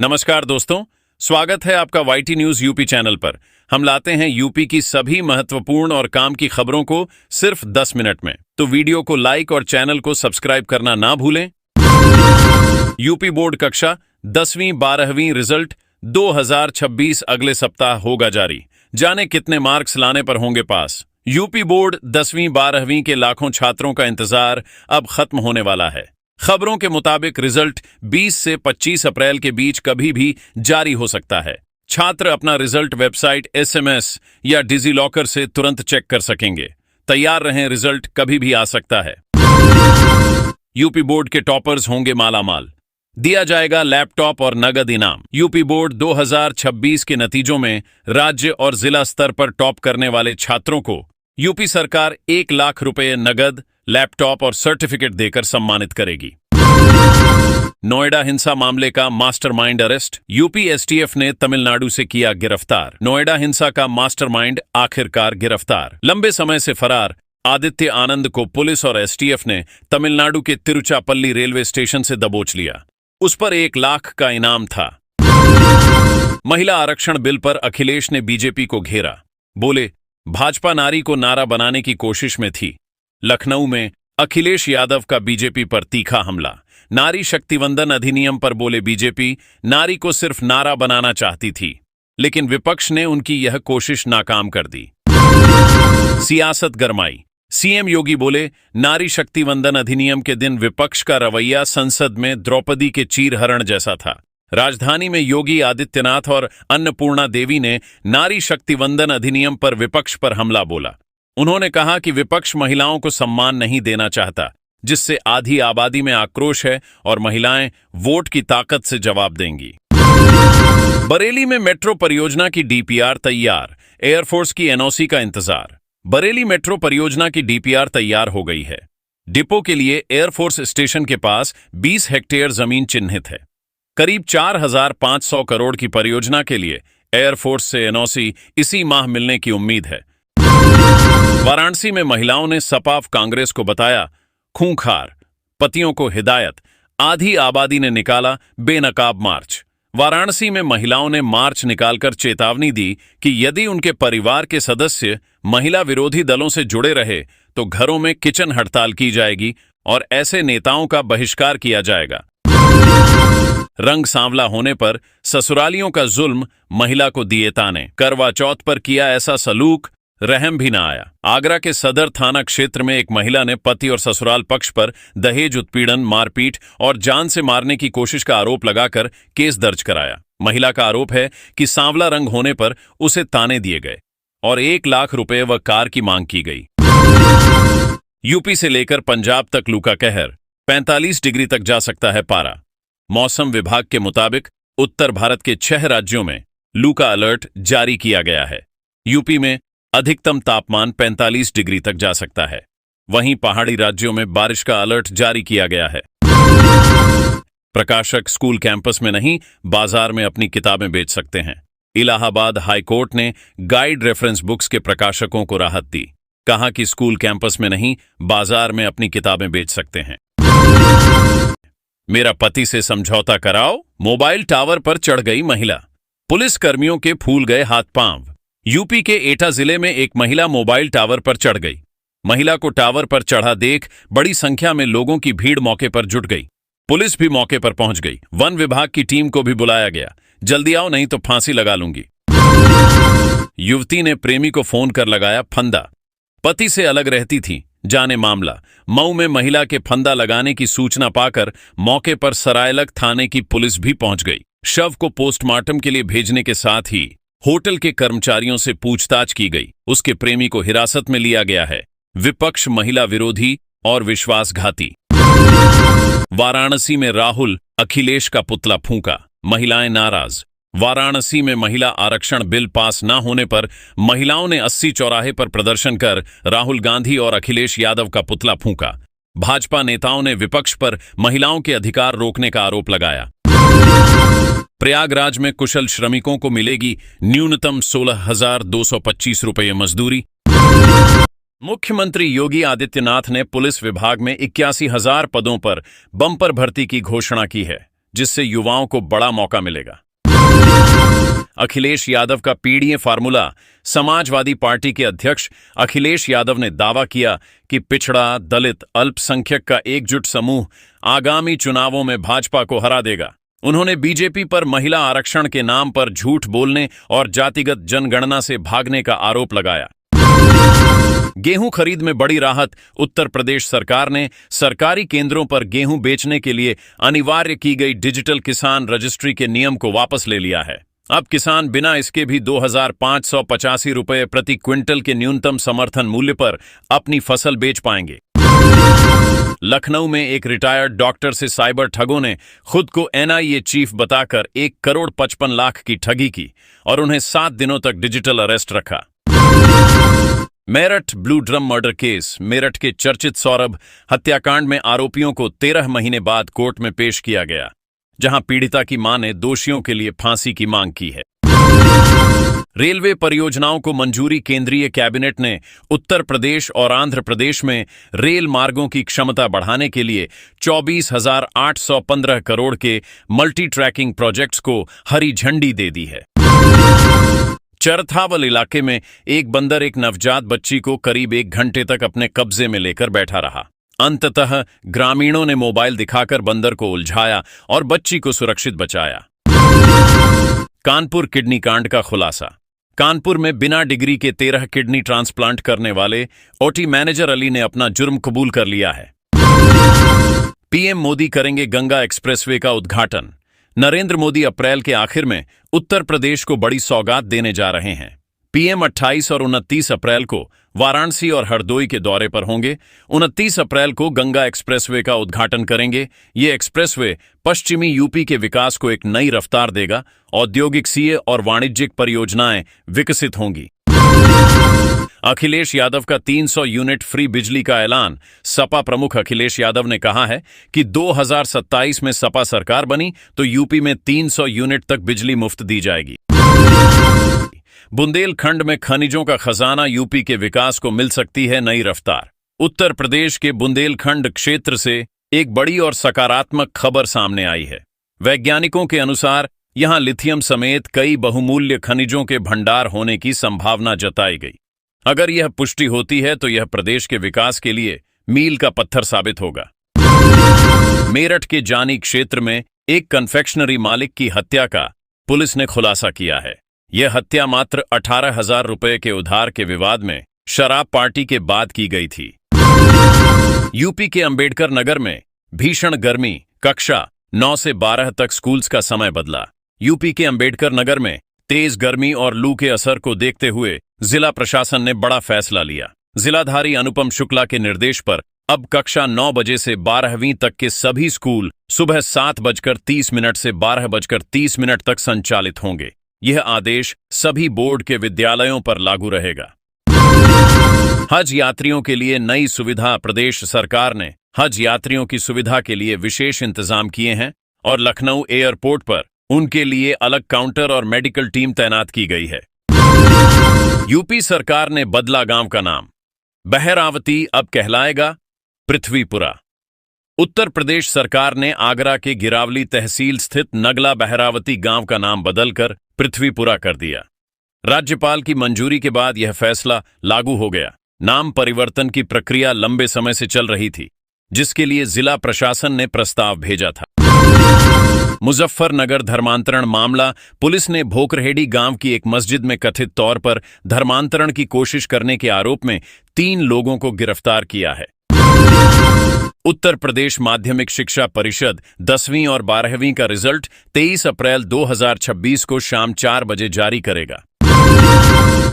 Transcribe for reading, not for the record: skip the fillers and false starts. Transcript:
नमस्कार दोस्तों, स्वागत है आपका वाईटी न्यूज यूपी चैनल पर। हम लाते हैं यूपी की सभी महत्वपूर्ण और काम की खबरों को सिर्फ 10 मिनट में। तो वीडियो को लाइक और चैनल को सब्सक्राइब करना ना भूलें। यूपी बोर्ड कक्षा 10वीं 12वीं रिजल्ट 2026 अगले सप्ताह होगा जारी। जाने कितने मार्क्स लाने पर होंगे पास। यूपी बोर्ड 10वीं 12वीं के लाखों छात्रों का इंतजार अब खत्म होने वाला है। खबरों के मुताबिक रिजल्ट 20 से 25 अप्रैल के बीच कभी भी जारी हो सकता है। छात्र अपना रिजल्ट वेबसाइट, एसएमएस या डिजीलॉकर से तुरंत चेक कर सकेंगे। तैयार रहें, रिजल्ट कभी भी आ सकता है। यूपी बोर्ड के टॉपर्स होंगे मालामाल। दिया जाएगा लैपटॉप और नगद इनाम। यूपी बोर्ड 2026 के नतीजों में राज्य और जिला स्तर पर टॉप करने वाले छात्रों को यूपी सरकार 1 लाख रुपए नगद, लैपटॉप और सर्टिफिकेट देकर सम्मानित करेगी। नोएडा हिंसा मामले का मास्टरमाइंड अरेस्ट। यूपी एसटीएफ ने तमिलनाडु से किया गिरफ्तार। नोएडा हिंसा का मास्टरमाइंड आखिरकार गिरफ्तार। लंबे समय से फरार आदित्य आनंद को पुलिस और एसटीएफ ने तमिलनाडु के तिरुचापल्ली रेलवे स्टेशन से दबोच लिया। उस पर 1 लाख का इनाम था। महिला आरक्षण बिल पर अखिलेश ने बीजेपी को घेरा। बोले, भाजपा नारी को नारा बनाने की कोशिश में थी। लखनऊ में अखिलेश यादव का बीजेपी पर तीखा हमला। नारी शक्ति वंदन अधिनियम पर बोले बीजेपी नारी को सिर्फ नारा बनाना चाहती थी, लेकिन विपक्ष ने उनकी यह कोशिश नाकाम कर दी। सियासत गरमाई। सीएम योगी बोले, नारी शक्ति वंदन अधिनियम के दिन विपक्ष का रवैया संसद में द्रौपदी के चीरहरण जैसा था। राजधानी में योगी आदित्यनाथ और अन्नपूर्णा देवी ने नारी शक्ति वंदन अधिनियम पर विपक्ष पर हमला बोला। उन्होंने कहा कि विपक्ष महिलाओं को सम्मान नहीं देना चाहता, जिससे आधी आबादी में आक्रोश है और महिलाएं वोट की ताकत से जवाब देंगी। बरेली में मेट्रो परियोजना की डीपीआर तैयार। एयरफोर्स की एनओसी का इंतजार। बरेली मेट्रो परियोजना की डीपीआर तैयार हो गई है। डिपो के लिए एयरफोर्स स्टेशन के पास 20 हेक्टेयर जमीन चिन्हित है। करीब 4,500 करोड़ की परियोजना के लिए एयरफोर्स से एनओसी इसी माह मिलने की उम्मीद है। वाराणसी में महिलाओं ने सपा कांग्रेस को बताया खूंखार। पतियों को हिदायत। आधी आबादी ने निकाला बेनकाब मार्च। वाराणसी में महिलाओं ने मार्च निकालकर चेतावनी दी कि यदि उनके परिवार के सदस्य महिला विरोधी दलों से जुड़े रहे तो घरों में किचन हड़ताल की जाएगी और ऐसे नेताओं का बहिष्कार किया जाएगा। रंग सांवला होने पर ससुरालियों का जुल्म, महिला को दिए ताने। करवा चौथ पर किया ऐसा सलूक, रहम भी ना आया। आगरा के सदर थाना क्षेत्र में एक महिला ने पति और ससुराल पक्ष पर दहेज उत्पीड़न, मारपीट और जान से मारने की कोशिश का आरोप लगाकर केस दर्ज कराया। महिला का आरोप है कि सांवला रंग होने पर उसे ताने दिए गए और 1 लाख रुपए व कार की मांग की गई। यूपी से लेकर पंजाब तक लू का कहर। 45 डिग्री तक जा सकता है पारा। मौसम विभाग के मुताबिक उत्तर भारत के 6 राज्यों में लू का अलर्ट जारी किया गया है। यूपी में अधिकतम तापमान 45 डिग्री तक जा सकता है। वहीं पहाड़ी राज्यों में बारिश का अलर्ट जारी किया गया है। प्रकाशक स्कूल कैंपस में नहीं, बाजार में अपनी किताबें बेच सकते हैं। इलाहाबाद हाई कोर्ट ने गाइड रेफरेंस बुक्स के प्रकाशकों को राहत दी। कहा कि स्कूल कैंपस में नहीं, बाजार में अपनी किताबें बेच सकते हैं। मेरा पति से समझौता कराओ। मोबाइल टावर पर चढ़ गई महिला। पुलिस कर्मियों के फूल गए हाथ पांव। यूपी के एटा जिले में एक महिला मोबाइल टावर पर चढ़ गई। महिला को टावर पर चढ़ा देख बड़ी संख्या में लोगों की भीड़ मौके पर जुट गई। पुलिस भी मौके पर पहुंच गई। वन विभाग की टीम को भी बुलाया गया। जल्दी आओ नहीं तो फांसी लगा लूंगी। युवती ने प्रेमी को फोन कर लगाया फंदा। पति से अलग रहती थी, जाने मामला। मऊ में महिला के फंदा लगाने की सूचना पाकर मौके पर सरायलक थाने की पुलिस भी पहुंच गई। शव को पोस्टमार्टम के लिए भेजने के साथ ही होटल के कर्मचारियों से पूछताछ की गई। उसके प्रेमी को हिरासत में लिया गया है। विपक्ष महिला विरोधी और विश्वासघाती। वाराणसी में राहुल अखिलेश का पुतला फूंका। महिलाएं नाराज। वाराणसी में महिला आरक्षण बिल पास न होने पर महिलाओं ने 80 चौराहे पर प्रदर्शन कर राहुल गांधी और अखिलेश यादव का पुतला फूंका। भाजपा नेताओं ने विपक्ष पर महिलाओं के अधिकार रोकने का आरोप लगाया। प्रयागराज में कुशल श्रमिकों को मिलेगी न्यूनतम 16,225 रुपये मजदूरी। मुख्यमंत्री योगी आदित्यनाथ ने पुलिस विभाग में 81,000 पदों पर बम्पर भर्ती की घोषणा की है। जिससे युवाओं को बड़ा मौका मिलेगा। अखिलेश यादव का पीडीए फार्मूला। समाजवादी पार्टी के अध्यक्ष अखिलेश यादव ने दावा किया कि पिछड़ा, दलित, अल्पसंख्यक का एकजुट समूह आगामी चुनावों में भाजपा को हरा देगा। उन्होंने बीजेपी पर महिला आरक्षण के नाम पर झूठ बोलने और जातिगत जनगणना से भागने का आरोप लगाया। गेहूं खरीद में बड़ी राहत। उत्तर प्रदेश सरकार ने सरकारी केंद्रों पर गेहूं बेचने के लिए अनिवार्य की गई डिजिटल किसान रजिस्ट्री के नियम को वापस ले लिया है। अब किसान बिना इसके भी 2,585 रुपये प्रति क्विंटल के न्यूनतम समर्थन मूल्य पर अपनी फसल बेच पाएंगे। लखनऊ में एक रिटायर्ड डॉक्टर से साइबर ठगों ने खुद को एनआईए चीफ बताकर 1,55,00,000 की ठगी की और उन्हें 7 दिनों तक डिजिटल अरेस्ट रखा। Meerut blue drum murder case. Meerut के चर्चित सौरभ हत्याकांड में आरोपियों को 13 महीने बाद कोर्ट में पेश किया गया, जहां पीड़िता की मां ने दोषियों के लिए फांसी की मांग की है। रेलवे परियोजनाओं को मंजूरी। केंद्रीय कैबिनेट ने उत्तर प्रदेश और आंध्र प्रदेश में रेल मार्गों की क्षमता बढ़ाने के लिए 24,815 करोड़ के मल्टी ट्रैकिंग प्रोजेक्ट्स को हरी झंडी दे दी है। चरथावल इलाके में एक बंदर एक नवजात बच्ची को करीब 1 घंटे तक अपने कब्जे में लेकर बैठा रहा। अंततः ग्रामीणों ने मोबाइल दिखाकर बंदर को उलझाया और बच्ची को सुरक्षित बचाया। कानपुर किडनी कांड का खुलासा। कानपुर में बिना डिग्री के 13 किडनी ट्रांसप्लांट करने वाले ओटी मैनेजर अली ने अपना जुर्म कबूल कर लिया है। पीएम मोदी करेंगे गंगा एक्सप्रेसवे का उद्घाटन। नरेंद्र मोदी अप्रैल के आखिर में उत्तर प्रदेश को बड़ी सौगात देने जा रहे हैं। पीएम 28 और 29 अप्रैल को वाराणसी और हरदोई के दौरे पर होंगे। 29 अप्रैल को गंगा एक्सप्रेसवे का उद्घाटन करेंगे। ये एक्सप्रेसवे पश्चिमी यूपी के विकास को एक नई रफ्तार देगा। औद्योगिक सीए और वाणिज्यिक परियोजनाएं विकसित होंगी। अखिलेश यादव का 300 यूनिट फ्री बिजली का ऐलान। सपा प्रमुख अखिलेश यादव ने कहा है कि 2027 में सपा सरकार बनी तो यूपी में 300 यूनिट तक बिजली मुफ्त दी जाएगी। बुंदेलखंड में खनिजों का खजाना। यूपी के विकास को मिल सकती है नई रफ्तार। उत्तर प्रदेश के बुंदेलखंड क्षेत्र से एक बड़ी और सकारात्मक खबर सामने आई है। वैज्ञानिकों के अनुसार यहां लिथियम समेत कई बहुमूल्य खनिजों के भंडार होने की संभावना जताई गई। अगर यह पुष्टि होती है तो यह प्रदेश के विकास के लिए मील का पत्थर साबित होगा। मेरठ के जानी क्षेत्र में एक कन्फेक्शनरी मालिक की हत्या का पुलिस ने खुलासा किया है। यह हत्या मात्र 18,000 रुपए के उधार के विवाद में शराब पार्टी के बाद की गई थी। यूपी के अंबेडकर नगर में भीषण गर्मी। कक्षा 9 से 12 तक स्कूल्स का समय बदला। यूपी के अंबेडकर नगर में तेज गर्मी और लू के असर को देखते हुए जिला प्रशासन ने बड़ा फैसला लिया। जिलाधारी अनुपम शुक्ला के निर्देश पर अब कक्षा 9 बजे से 12वीं तक के सभी स्कूल सुबह 7:30 से 12:30 तक संचालित होंगे। यह आदेश सभी बोर्ड के विद्यालयों पर लागू रहेगा। हज यात्रियों के लिए नई सुविधा। प्रदेश सरकार ने हज यात्रियों की सुविधा के लिए विशेष इंतजाम किए हैं और लखनऊ एयरपोर्ट पर उनके लिए अलग काउंटर और मेडिकल टीम तैनात की गई है। यूपी सरकार ने बदला गांव का नाम। बहरावती अब कहलाएगा पृथ्वीपुरा। उत्तर प्रदेश सरकार ने आगरा के गिरावली तहसील स्थित नगला बहरावती गांव का नाम बदलकर पृथ्वीपुरा कर दिया। राज्यपाल की मंजूरी के बाद यह फैसला लागू हो गया। नाम परिवर्तन की प्रक्रिया लंबे समय से चल रही थी, जिसके लिए जिला प्रशासन ने प्रस्ताव भेजा था। मुजफ्फरनगर धर्मांतरण मामला। पुलिस ने भोकरहेड़ी गांव की एक मस्जिद में कथित तौर पर धर्मांतरण की कोशिश करने के आरोप में 3 लोगों को गिरफ्तार किया है। उत्तर प्रदेश माध्यमिक शिक्षा परिषद 10वीं और 12वीं का रिजल्ट 23 अप्रैल 2026 को शाम 4 बजे जारी करेगा।